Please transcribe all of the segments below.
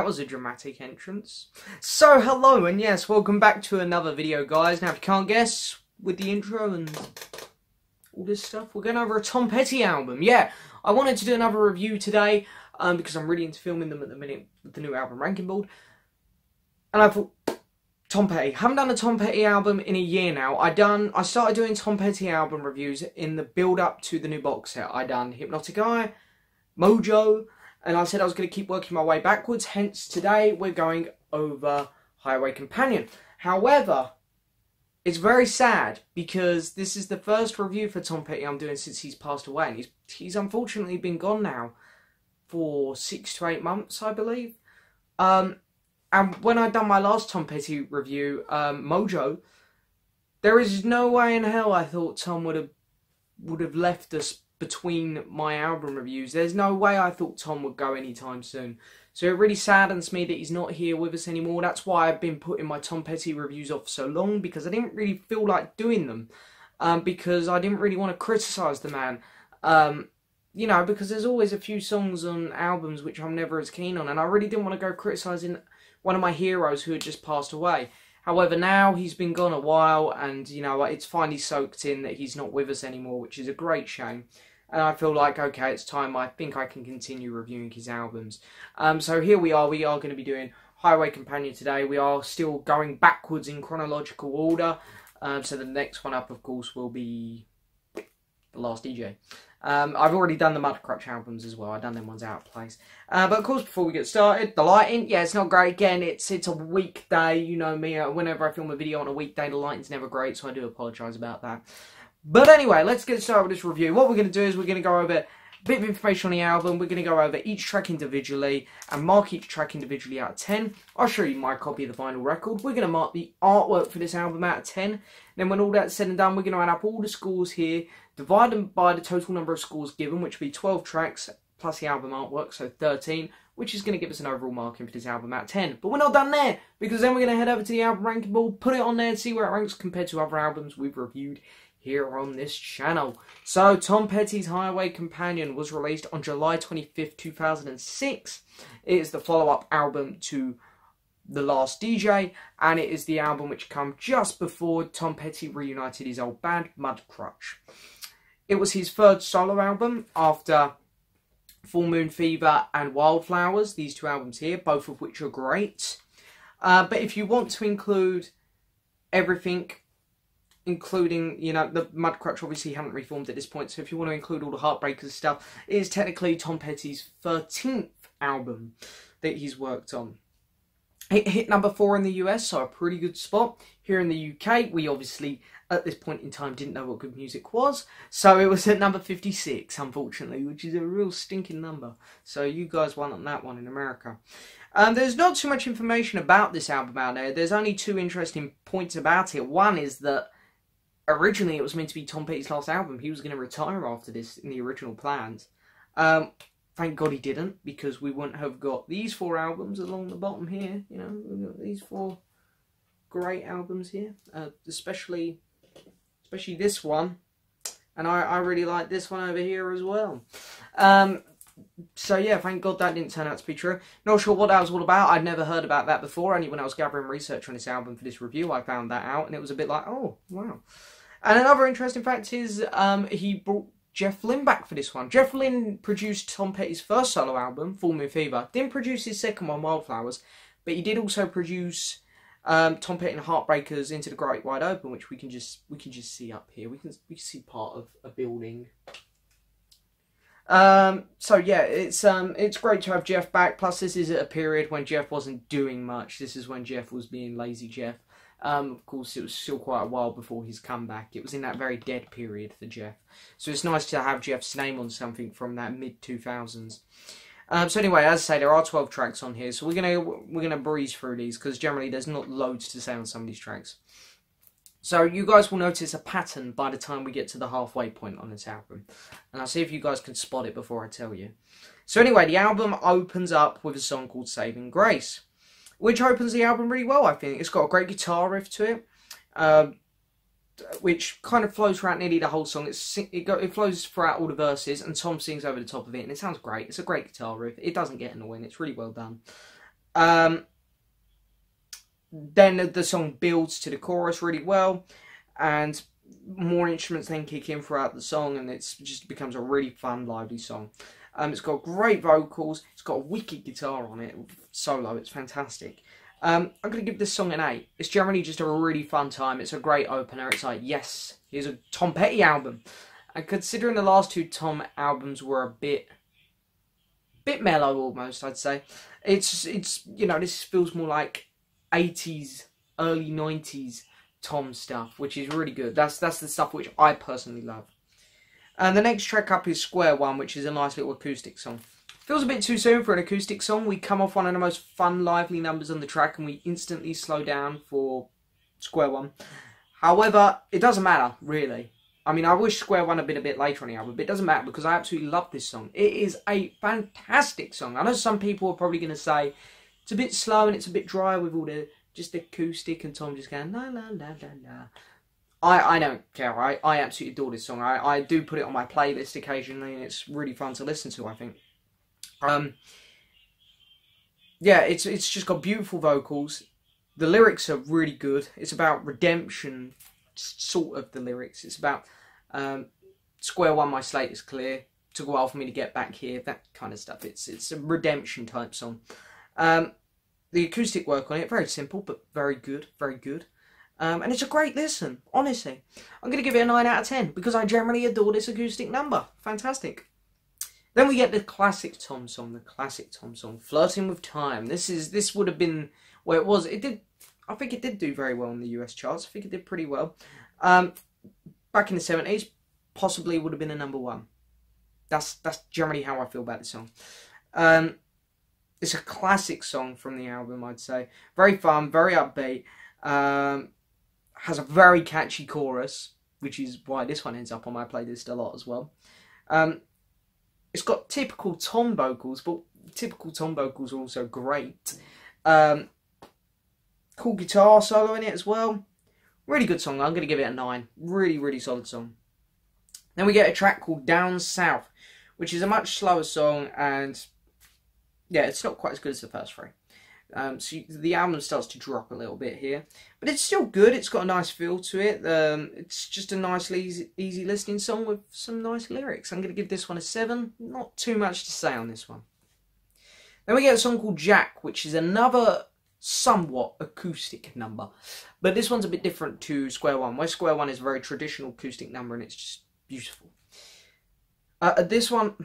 that was a dramatic entrance. So, hello, and yes, welcome back to another video, guys. Now, if you can't guess, with the intro and all this stuff, we're going over a Tom Petty album. Yeah, I wanted to do another review today, because I'm really into filming them at the minute with the new album ranking board. And I thought, Tom Petty. Haven't done a Tom Petty album in a year now. I started doing Tom Petty album reviews in the build-up to the new box set. I done Hypnotic Eye, Mojo, and I said I was going to keep working my way backwards. Hence, today we're going over Highway Companion. However, it's very sad because this is the first review for Tom Petty I'm doing since he's passed away. And he's unfortunately been gone now for 6 to 8 months, I believe. And when I'd done my last Tom Petty review, Mojo, there is no way in hell I thought Tom would have left us between my album reviews. There's no way I thought Tom would go anytime soon. So it really saddens me that he's not here with us anymore. That's why I've been putting my Tom Petty reviews off so long, because I didn't really feel like doing them. Because I didn't really want to criticise the man. You know, because there's always a few songs on albums which I'm never as keen on. And I really didn't want to go criticising one of my heroes who had just passed away. However, now he's been gone a while, and, you know, it's finally soaked in that he's not with us anymore, which is a great shame. And I feel like, okay, it's time. I think I can continue reviewing his albums. So here we are. We are going to be doing Highway Companion today. We are still going backwards in chronological order. So the next one up, of course, will be The Last DJ. I've already done the Mudcrutch albums as well. I've done them ones out of place. But of course, before we get started, the lighting, yeah, it's not great. Again, it's a weekday. You know me, whenever I film a video on a weekday, the lighting's never great, so I do apologise about that. But anyway, let's get started with this review. What we're going to do is we're going to go over a bit of information on the album. We're going to go over each track individually and mark each track individually out of 10. I'll show you my copy of the vinyl record. We're going to mark the artwork for this album out of 10. Then when all that's said and done, we're going to add up all the scores here, divide them by the total number of scores given, which will be 12 tracks plus the album artwork, so 13, which is going to give us an overall marking for this album out of 10. But we're not done there, because then we're going to head over to the album ranking board, put it on there, and see where it ranks compared to other albums we've reviewed here on this channel. So, Tom Petty's Highway Companion was released on July 25th, 2006. It is the follow-up album to The Last DJ, and it is the album which came just before Tom Petty reunited his old band, Mudcrutch. It was his third solo album after Full Moon Fever and Wildflowers, these two albums here, both of which are great. But if you want to include everything, including, you know, the Mudcrutch obviously haven't reformed at this point, so if you want to include all the Heartbreakers stuff, it is technically Tom Petty's 13th album that he's worked on. It hit number 4 in the US, so a pretty good spot. Here in the UK, we obviously, at this point in time, didn't know what good music was, so it was at number 56, unfortunately, which is a real stinking number. So you guys won on that one in America. There's not too much information about this album out there. There's only 2 interesting points about it. One is that originally it was meant to be Tom Petty's last album. He was going to retire after this in the original plans. Thank God he didn't, because we wouldn't have got these 4 albums along the bottom here. You know, we've got these 4 great albums here, especially this one, and I really like this one over here as well. So yeah, thank God that didn't turn out to be true. Not sure what that was all about. I'd never heard about that before. Only when I was gathering research on this album for this review, I found that out, and it was a bit like, oh wow. And another interesting fact is he brought Jeff Lynne back for this one. Jeff Lynne produced Tom Petty's first solo album, Full Moon Fever. Didn't produce his second one, Wildflowers, but he did also produce Tom Petty and Heartbreakers Into the Great Wide Open, which we can just see up here. We can see part of a building. So yeah, it's great to have Jeff back. Plus, this is at a period when Jeff wasn't doing much. This is when Jeff was being lazy Jeff. Of course, it was still quite a while before his comeback. It was in that very dead period for Jeff. So it's nice to have Jeff's name on something from that mid-2000s. So anyway, as I say, there are 12 tracks on here. So we're gonna breeze through these, because generally there's not loads to say on some of these tracks. So you guys will notice a pattern by the time we get to the halfway point on this album. And I'll see if you guys can spot it before I tell you. So anyway, the album opens up with a song called Saving Grace, which opens the album really well, I think. It's got a great guitar riff to it, which kind of flows throughout nearly the whole song. It flows throughout all the verses, and Tom sings over the top of it, and it sounds great. It's a great guitar riff. It doesn't get annoying. It's really well done. Then the song builds to the chorus really well, and more instruments then kick in throughout the song, and it just becomes a really fun, lively song. It's got great vocals, it's got a wicked guitar on it, solo, it's fantastic. I'm going to give this song an 8. It's generally just a really fun time, it's a great opener, it's like, yes, here's a Tom Petty album. And considering the last 2 Tom albums were a bit mellow almost, I'd say. It's you know, this feels more like 80s, early 90s Tom stuff, which is really good. That's the stuff which I personally love. And the next track up is Square One, which is a nice little acoustic song. Feels a bit too soon for an acoustic song. We come off one of the most fun, lively numbers on the track, and we instantly slow down for Square One. However, it doesn't matter, really. I mean, I wish Square One had been a bit later on the album, but it doesn't matter because I absolutely love this song. It is a fantastic song. I know some people are probably going to say it's a bit slow and it's a bit dry with all the just acoustic and Tom just going la la la la la. I don't care. I absolutely adore this song. I do put it on my playlist occasionally, and it's really fun to listen to, I think. Yeah, it's just got beautiful vocals. The lyrics are really good. It's about redemption, sort of the lyrics. It's about Square One, my slate is clear. Took a while for me to get back here. That kind of stuff. It's a redemption type song. The acoustic work on it, very simple, but very good, very good. And it's a great listen, honestly. I'm going to give it a 9 out of 10, because I generally adore this acoustic number. Fantastic. Then we get the classic Tom song, Flirting with Time. This would have been where it was. I think it did do very well in the US charts. I think it did pretty well. Back in the 70s, possibly would have been a #1. That's generally how I feel about this song. It's a classic song from the album, I'd say. Very fun, very upbeat. Has a very catchy chorus, which is why this one ends up on my playlist a lot as well. It's got typical Tom vocals, but typical Tom vocals are also great. Cool guitar solo in it as well. Really good song. I'm going to give it a 9. Really, really solid song. Then we get a track called Down South, which is a much slower song, and yeah, it's not quite as good as the first 3. So the album starts to drop a little bit here, but it's still good. It's got a nice feel to it. It's just a nice, easy listening song with some nice lyrics. I'm going to give this one a 7. Not too much to say on this one. Then we get a song called Jack, which is another somewhat acoustic number, but this one's a bit different to Square One, where Square One is a very traditional acoustic number, and it's just beautiful. This one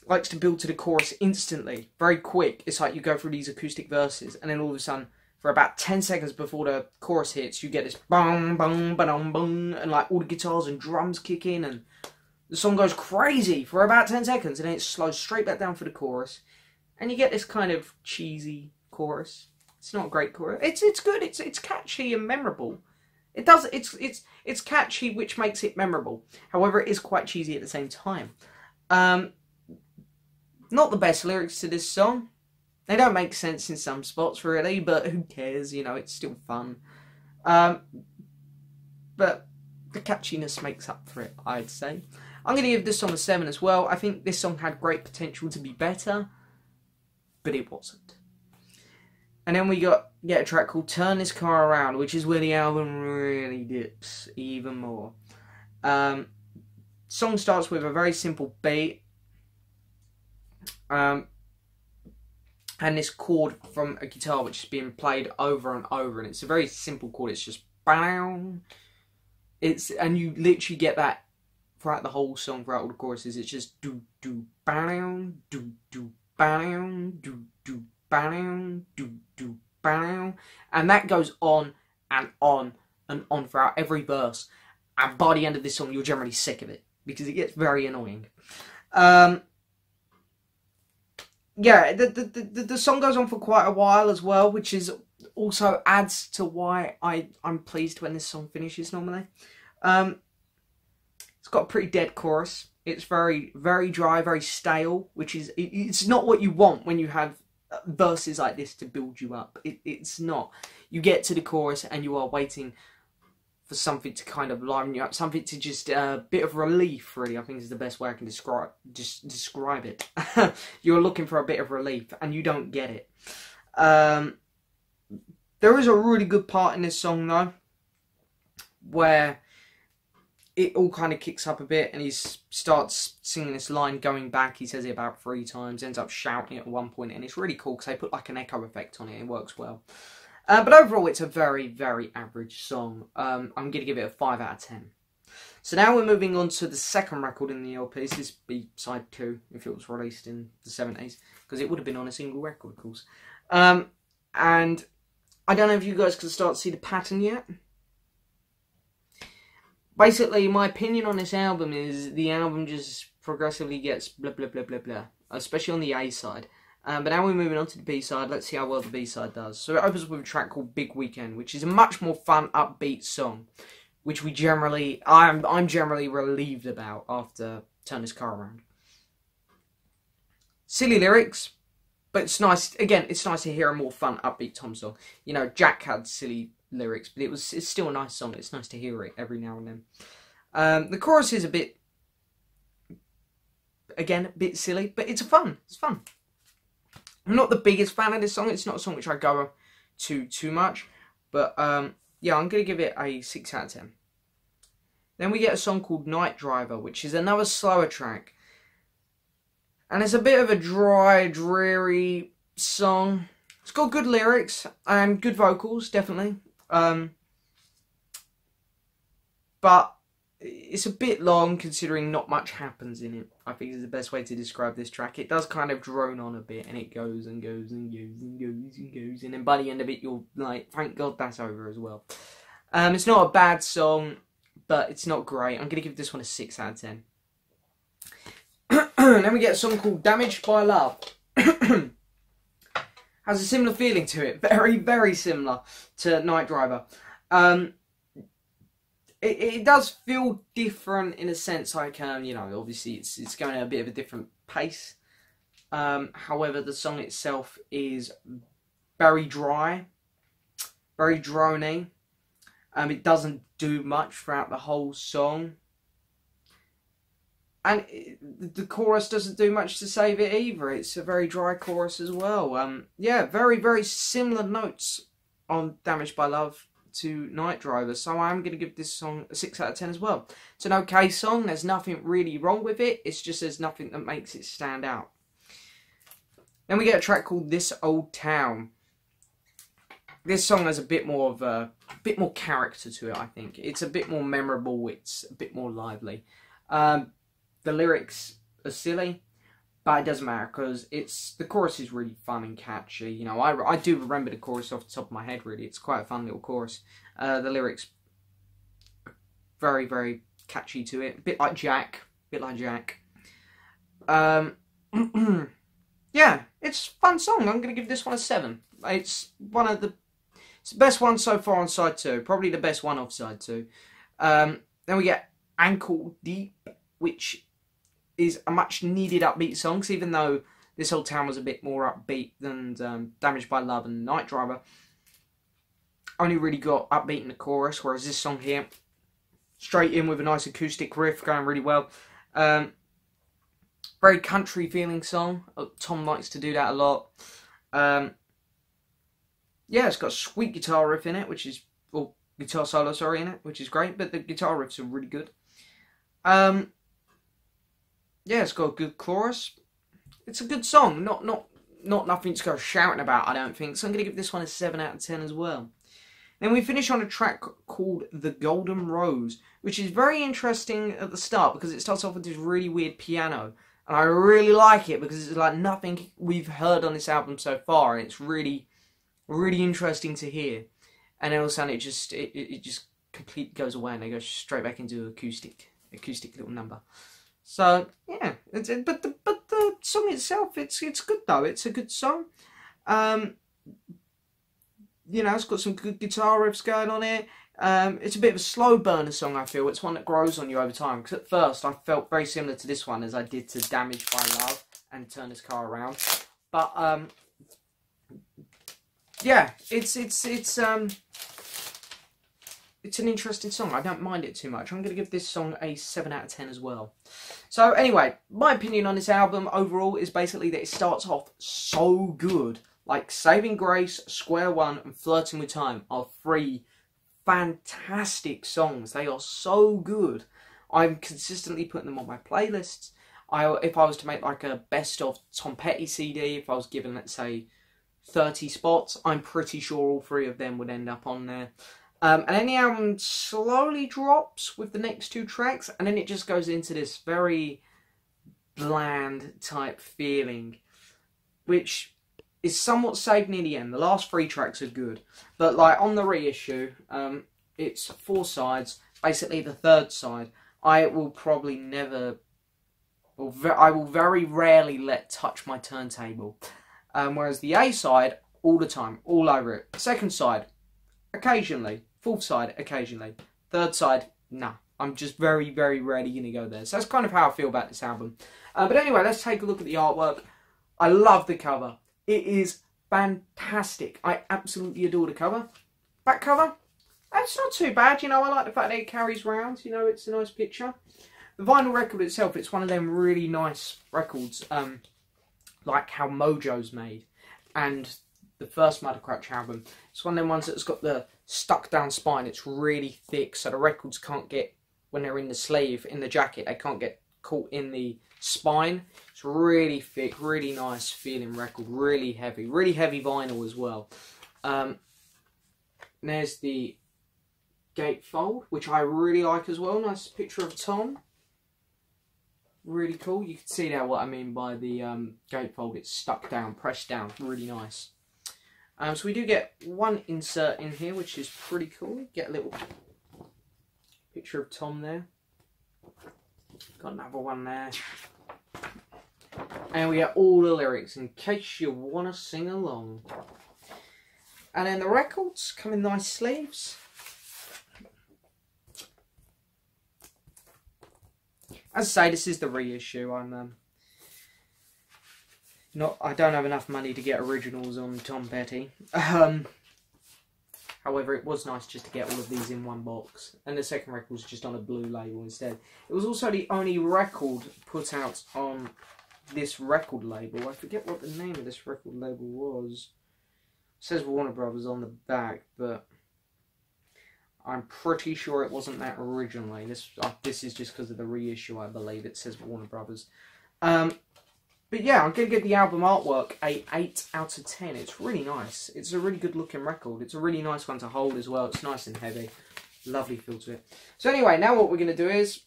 likes to build to the chorus instantly, very quick. It's like you go through these acoustic verses, and then all of a sudden, for about 10 seconds before the chorus hits, you get this bang, bang, ba-dum, bang, and like all the guitars and drums kick in, and the song goes crazy for about 10 seconds, and then it slows straight back down for the chorus, and you get this kind of cheesy chorus. It's not a great chorus. It's good. It's catchy and memorable. It's catchy, which makes it memorable. However, it is quite cheesy at the same time. Not the best lyrics to this song. They don't make sense in some spots, really, but who cares? You know, it's still fun. But the catchiness makes up for it, I'd say. I'm going to give this song a 7 as well. I think this song had great potential to be better, but it wasn't. And then we get a track called Turn This Car Around, which is where the album really dips even more. Song starts with a very simple beat. And this chord from a guitar which is being played over and over, and it's a very simple chord. It's just bang. And you literally get that throughout the whole song, throughout all the choruses. It's just do do bang, do do bang, do do bang, do do bang, and that goes on and on and on throughout every verse. And by the end of this song, you're generally sick of it because it gets very annoying. Yeah, the song goes on for quite a while as well, which is also adds to why I'm pleased when this song finishes normally. It's got a pretty dead chorus. It's very, very dry, very stale, which is, it's not what you want when you have verses like this to build you up. It's not. You get to the chorus and you are waiting for something to kind of liven you up, something to just a bit of relief, really, I think is the best way I can describe it. You're looking for a bit of relief and you don't get it. There is a really good part in this song though, where it all kind of kicks up a bit and he starts singing this line going back. He says it about 3 times, ends up shouting it at one point, and it's really cool because they put like an echo effect on it. It works well. But overall, it's a very, very average song. I'm going to give it a 5 out of 10. So now we're moving on to the second record in the LP. This is B-side 2, if it was released in the 70s, because it would have been on a single record, of course. And I don't know if you guys can start to see the pattern yet. Basically, my opinion on this album is the album just progressively gets blah, blah, blah, blah, blah. Especially on the A side. But now we're moving on to the B side. Let's see how well the B side does. So it opens with a track called Big Weekend, which is a much more fun, upbeat song. Which I'm generally relieved about after Turn This Car Around. Silly lyrics. But it's nice, again, it's nice to hear a more fun, upbeat Tom song. You know, Jack had silly lyrics, but it's still a nice song. It's nice to hear it every now and then. The chorus is a bit, again, a bit silly, but it's fun. It's fun. I'm not the biggest fan of this song. It's not a song which I go to too much, but yeah, I'm going to give it a 6 out of 10. Then we get a song called Night Driver, which is another slower track. And it's a bit of a dry, dreary song. It's got good lyrics and good vocals, definitely. But it's a bit long considering not much happens in it. I think is the best way to describe this track. It does kind of drone on a bit and it goes and goes and goes and goes and goes. And then by the end of it, you're like, thank God that's over as well. It's not a bad song, but it's not great. I'm going to give this one a 6 out of 10. Then we get a song called Damaged by Love. Has a similar feeling to it. Very, very similar to Night Driver. It does feel different in a sense, like, you know, obviously it's going at a bit of a different pace. However, the song itself is very dry, very drony. It doesn't do much throughout the whole song. And the chorus doesn't do much to save it either. It's a very dry chorus as well. Yeah, very, very similar notes on Damaged by Love to Night Driver. So I'm going to give this song a 6 out of 10 as well. It's an okay song. There's nothing really wrong with it. It's just there's nothing that makes it stand out. Then we get a track called This Old Town. This song has a bit more character to it, I think. It's a bit more memorable. It's a bit more lively. The lyrics are silly, but it doesn't matter because the chorus is really fun and catchy. You know, I do remember the chorus off the top of my head. Really, it's quite a fun little chorus. The lyrics are very, very catchy to it. A bit like Jack. Yeah, it's a fun song. I'm gonna give this one a 7. It's the best one so far on side 2. Probably the best one off side 2. Then we get Ankle Deep, which is a much needed upbeat song. So even though This Old Town was a bit more upbeat than Damaged by Love and Night Driver, only really got upbeat in the chorus, whereas this song here, straight in with a nice acoustic riff going really well. Very country feeling song. Tom likes to do that a lot. Yeah, it's got a sweet guitar riff in it, guitar solo, sorry, in it, which is great, but the guitar riffs are really good. Yeah, it's got a good chorus. It's a good song, not nothing to go shouting about, I don't think. So I'm going to give this one a 7 out of 10 as well. Then we finish on a track called The Golden Rose, which is very interesting at the start because it starts off with this really weird piano. And I really like it because it's like nothing we've heard on this album so far, and it's really, really interesting to hear. And then all of a sudden it just completely goes away and they go straight back into acoustic little number. So yeah, but the song itself, it's good though. It's a good song. You know, it's got some good guitar riffs going on it. It's a bit of a slow burner song, I feel. It's one that grows on you over time. Because at first I felt very similar to this one as I did to Damaged by Love and Turn This Car Around. But yeah, it's an interesting song. I don't mind it too much. I'm going to give this song a 7 out of 10 as well. So anyway, my opinion on this album overall is basically that it starts off so good. Like Saving Grace, Square One, and Flirting with Time are 3 fantastic songs. They are so good. I'm consistently putting them on my playlists. If I was to make like a best of Tom Petty CD, if I was given, let's say, 30 spots, I'm pretty sure all 3 of them would end up on there. And then the album slowly drops with the next 2 tracks, and then it just goes into this very bland type feeling, which is somewhat saved near the end. The last 3 tracks are good, but like on the reissue, it's 4 sides. Basically, the 3rd side, I will probably never, I will very rarely let touch my turntable. Whereas the A side, all the time, all over it. 2nd side, occasionally. 4th side, occasionally. 3rd side, nah. I'm just very, very rarely going to go there. So that's kind of how I feel about this album. But anyway, let's take a look at the artwork. I love the cover. It is fantastic. I absolutely adore the cover. Back cover, that's not too bad. You know, I like the fact that it carries round. You know, it's a nice picture. The vinyl record itself, it's one of them really nice records. Like how Mojo's made. And the first Mudcrutch album. It's one of them ones that's got the stuck down spine. It's really thick, so the records can't get, when they're in the sleeve, in the jacket, they can't get caught in the spine. It's really thick, really nice feeling record, really heavy vinyl as well. There's the gatefold, which I really like as well. Nice picture of Tom. Really cool. You can see now what I mean by the gatefold. It's stuck down, pressed down. Really nice. So we do get one insert in here, which is pretty cool. Get a little picture of Tom there. Got another one there. And we get all the lyrics in case you want to sing along. And then the records come in nice sleeves. As I say, this is the reissue. I don't have enough money to get originals on Tom Petty. However, it was nice just to get all of these in one box. And the second record was just on a blue label instead. It was also the only record put out on this record label. I forget what the name of this record label was. It says Warner Brothers on the back, but I'm pretty sure it wasn't that originally. This is just because of the reissue, I believe. It says Warner Brothers. But yeah, I'm going to give the album artwork a 8 out of 10. It's really nice. It's a really good looking record. It's a really nice one to hold as well. It's nice and heavy. Lovely feel to it. So anyway, now what we're going to do is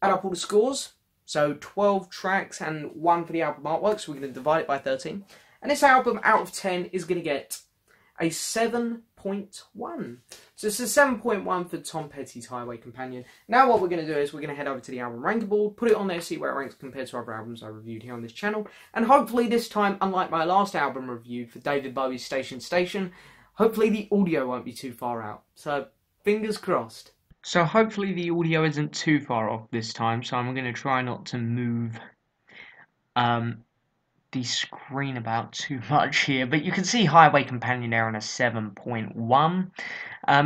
add up all the scores. So 12 tracks and 1 for the album artwork. So we're going to divide it by 13. And this album out of 10 is going to get a 7.1. So it's a 7.1 for Tom Petty's Highway Companion. Now what we're going to do is we're going to head over to the album ranking board, put it on there, see where it ranks compared to other albums I reviewed here on this channel. And hopefully this time, unlike my last album review for David Bowie's Station Station, hopefully the audio won't be too far out. So fingers crossed. So hopefully the audio isn't too far off this time, so I'm going to try not to move the screen about too much here, but you can see Highway Companion there on a 7.1.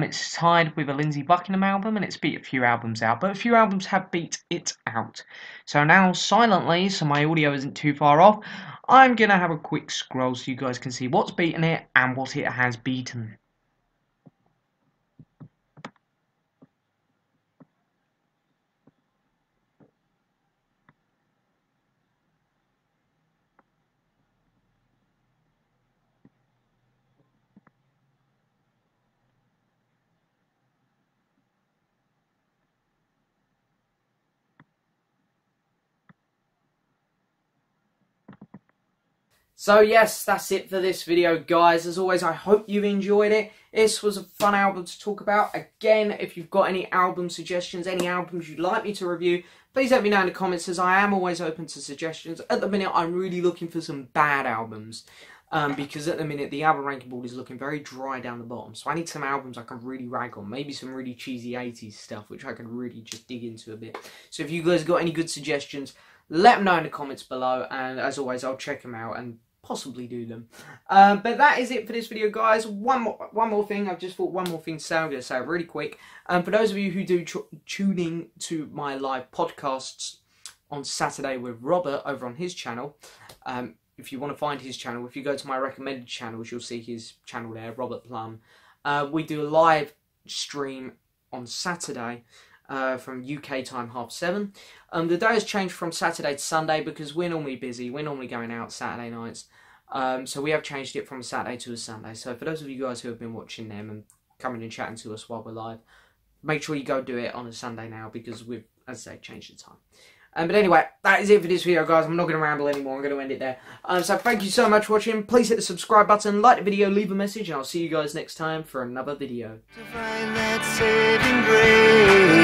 It's tied with a Lindsey Buckingham album, and it's beat a few albums out, but a few albums have beat it out. So now, silently, so my audio isn't too far off, I'm going to have a quick scroll so you guys can see what's beaten it and what it has beaten. So yes, that's it for this video, guys. As always, I hope you enjoyed it. This was a fun album to talk about. Again, if you've got any album suggestions, any albums you'd like me to review, please let me know in the comments, as I am always open to suggestions. At the minute, I'm really looking for some bad albums, because at the minute, the album ranking board is looking very dry down the bottom. So I need some albums I can really rag on. Maybe some really cheesy 80s stuff, which I can really just dig into a bit. So if you guys got any good suggestions, let them know in the comments below. And as always, I'll check them out and possibly do them. But that is it for this video, guys. One more thing. I've just thought one more thing to say. I'm going to say it really quick. For those of you who do tune in to my live podcasts on Saturday with Robert over on his channel, if you want to find his channel, if you go to my recommended channels, you'll see his channel there, Robert Plum. We do a live stream on Saturday from UK time 7:30. The day has changed from Saturday to Sunday because we're normally busy. We're normally going out Saturday nights. So we have changed it from a Saturday to a Sunday. So for those of you guys who have been watching them and coming and chatting to us while we're live, make sure you go do it on a Sunday now because we've, as I say, changed the time. But anyway, that is it for this video, guys. I'm not going to ramble anymore. I'm going to end it there. So thank you so much for watching. Please hit the subscribe button, like the video, leave a message, and I'll see you guys next time for another video. To find that saving grace.